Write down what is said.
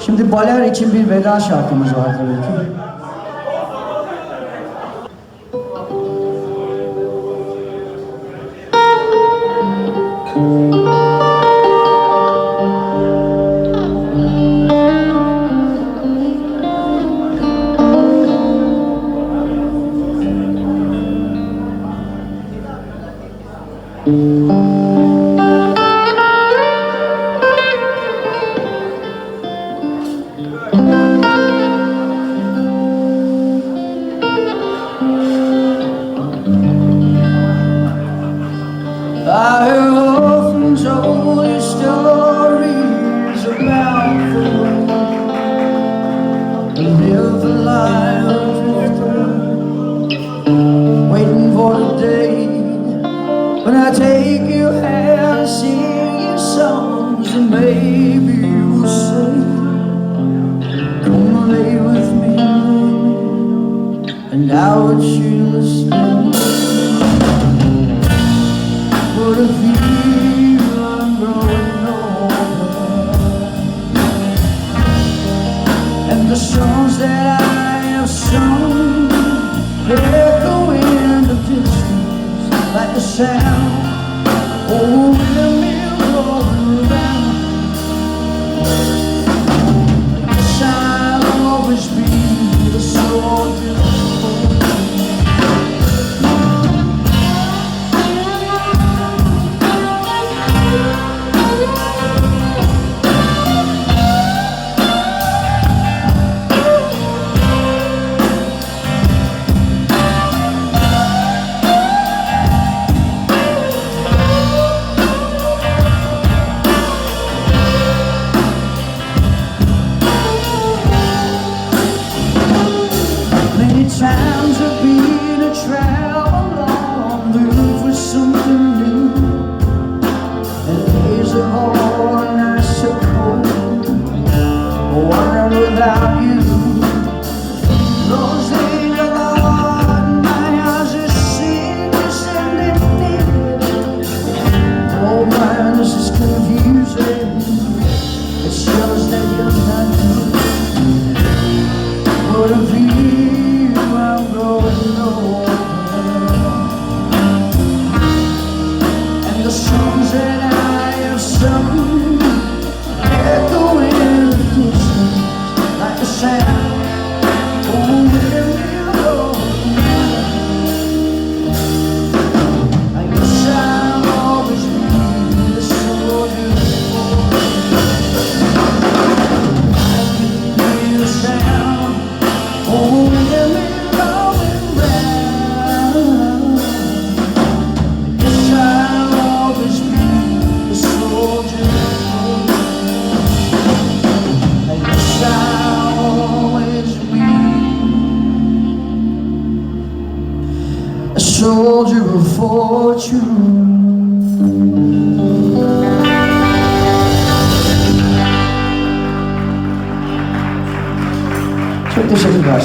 Şimdi Baler için bir veda şarkımız var tabii ki. I have often told you stories about the world and live a life drifter, waiting for the day when I take your hand, sing your songs, and maybe you'll say, come lay with me, and I would you listen. But if you are growing older, and the songs that I have sung echo in the distance like the sound of a windmill rolling around, I guess I'll always be the soldier. Times have been a travel on the roof with something new, and days are hard and I suppose one without you. Those days are gone, my eyes are serious and empty. Oh man, this is confusing. It shows that you're not good. But if you I'm growing older, and the songs that I have sung echo in the distance like a sound of a windmill. I guess I'll always be the soldier. I can hear the sound of a windmill. Soldier of fortune. Çok teşekkürler.